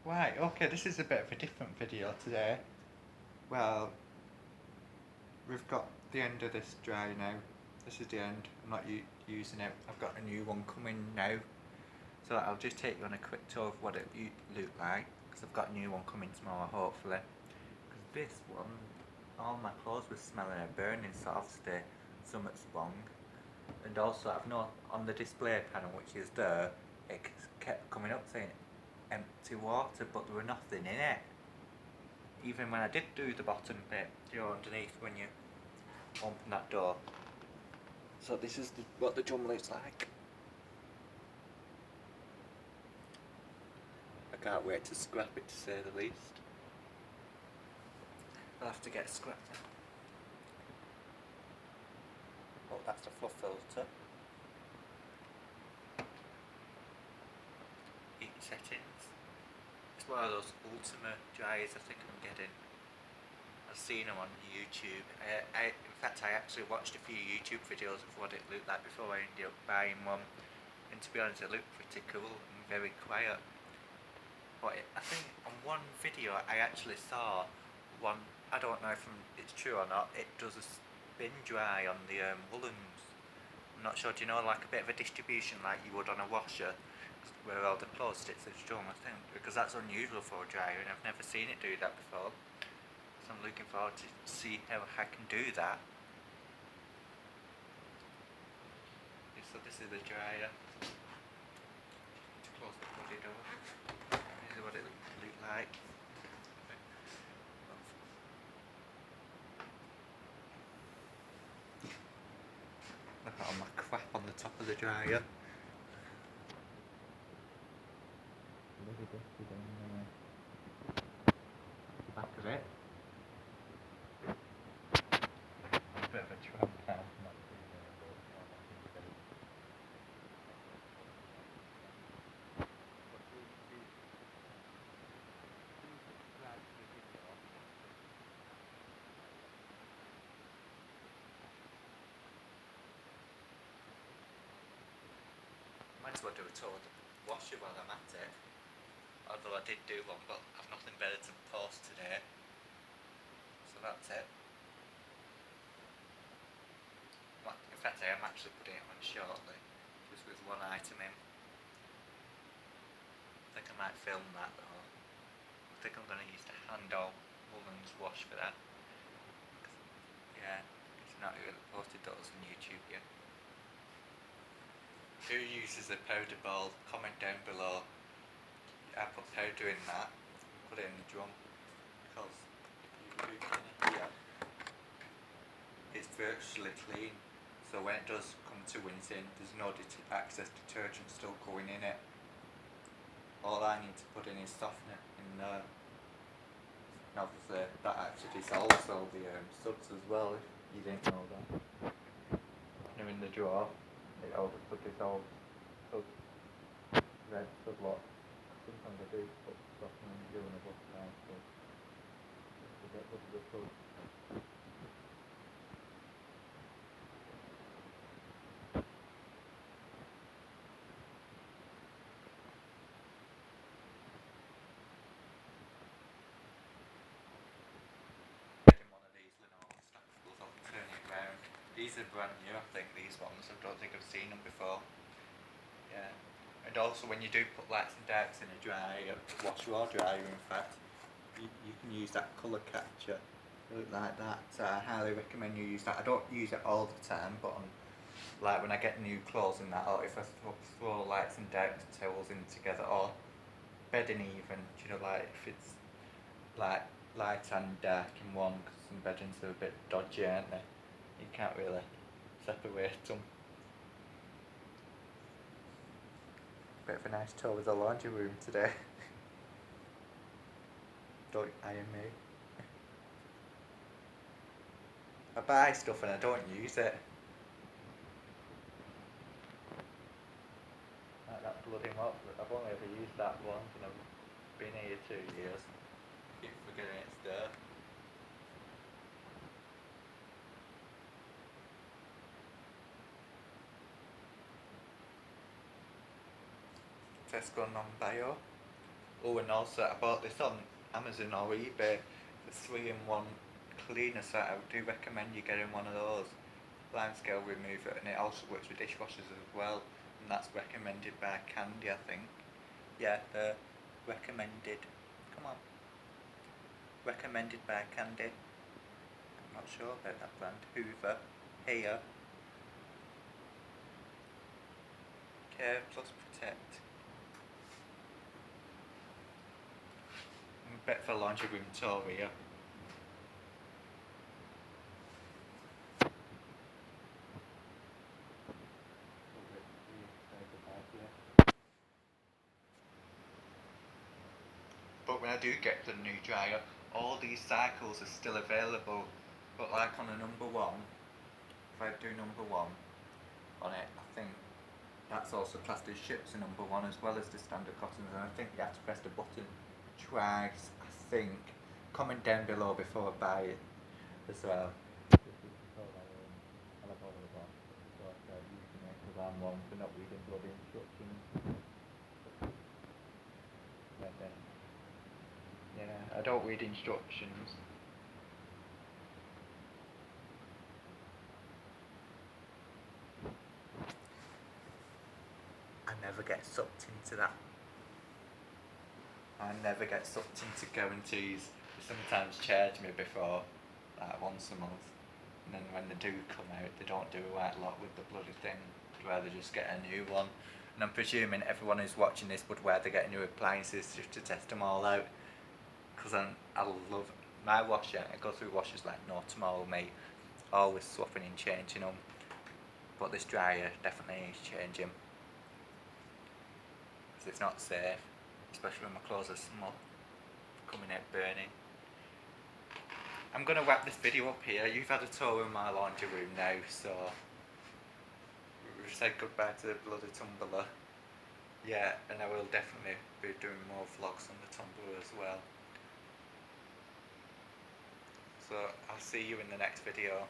Right, okay, this is a bit of a different video today. Well, we've got the end of this dry now. This is the end. I'm not using it. I've got a new one coming now. So I'll just take you on a quick tour of what it looked like. Because I've got a new one coming tomorrow, hopefully. Because this one, all my clothes were smelling of burning, so obviously something's wrong. And also I've noticed on the display panel, which is there, it kept coming up saying empty water, but there were nothing in it. Even when I did do the bottom bit, underneath when you open that door. So this is what the drum looks like. I can't wait to scrap it, to say the least. I'll have to get scrapped. Oh, that's the fluff filter. Heat settings. It's one of those Ultima dryers I think I'm getting. I've seen them on YouTube. In fact, I actually watched a few YouTube videos of what it looked like before I ended up buying one. And to be honest, it looked pretty cool and very quiet. But I think on one video I actually saw one, I don't know if it's true or not, it does a spin dry on the woolens. I'm not sure, do you know, like a bit of a distribution like you would on a washer, where all the clothes sticks are strong, I think, because that's unusual for a dryer and I've never seen it do that before. So I'm looking forward to see how I can do that. So this is the dryer. To close the body door. This is what it looked like. Look at all my crap on the top of the dryer. Really dusty down there. The back of it. A bit of a tramp now. Might as well do a tour of the washer while I'm at it. Although I did do one, but I've nothing better to post today. So that's it. In fact, I am actually putting it on shortly, just with one item in. I think I might film that though. I think I'm going to use the hand-on woolens wash for that. Yeah, it's not really posted those on YouTube yet. Who uses a powder ball? Comment down below. I put powder in that, put it in the drum, because you can hear it's virtually clean. So when it does come to rinsing, there's no excess detergent still going in it. All I need to put in is softener in there. And obviously that actually dissolves all the suds as well, if you didn't know that. Now in the drawer, it all dissolves suds, red sud lot. Sometimes I do put softener in during a buff time, so to get rid of the suds. One of these Lenovo stackables, I'll turn it round. These are brand new, I think, these ones. I don't think I've seen them before. Yeah. And also when you do put lights and darks in a dryer, washer or dryer in fact, you can use that colour catcher. Look like that. So I highly recommend you use that. I don't use it all the time, but like when I get new clothes and that, or if I throw lights and darks towels in together, or bedding even, you know, like if it's like light and dark in one, because some beddings are a bit dodgy, aren't they? You can't really separate them. Bit of a nice tour with the laundry room today. Don't iron me. I buy stuff and I don't use it. Like that bloody mop, I've only ever used that once and I've been here 2 years. Keep forgetting it's there. Tesco non-bio. Oh, and also I bought this on Amazon or eBay, the 3-in-1 cleaner set. I do recommend you getting one of those. Limescale remover, and it also works with dishwashers as well. And that's recommended by Candy, I think. Yeah, the recommended. Come on. Recommended by Candy. I'm not sure about that brand. Hoover. Here. Care plus protect. Bet for laundry room tour here. But when I do get the new dryer, all these cycles are still available. But like on a number one, if I do number one on it, I think that's also classed as ships a number one as well as the standard cottons, and I think you have to press the button twice, I think. Comment down below before I buy it as well. I'm one for not reading bloody instructions. Yeah, I don't read instructions. I never get sucked into that. I never get sucked into guarantees. They sometimes charge me before, like once a month. And then when they do come out, they don't do a right lot with the bloody thing. I'd rather just get a new one. And I'm presuming everyone who's watching this would rather get new appliances just to test them all out. Because I love my washer. I go through washers like no tomorrow, mate. Always swapping and changing them. But this dryer definitely needs changing. Because it's not safe. Especially when my clothes are small. Coming out burning. I'm going to wrap this video up here. You've had a tour of my laundry room now, so we've said goodbye to the bloody tumbler. Yeah, and I will definitely be doing more vlogs on the tumbler as well. So I'll see you in the next video.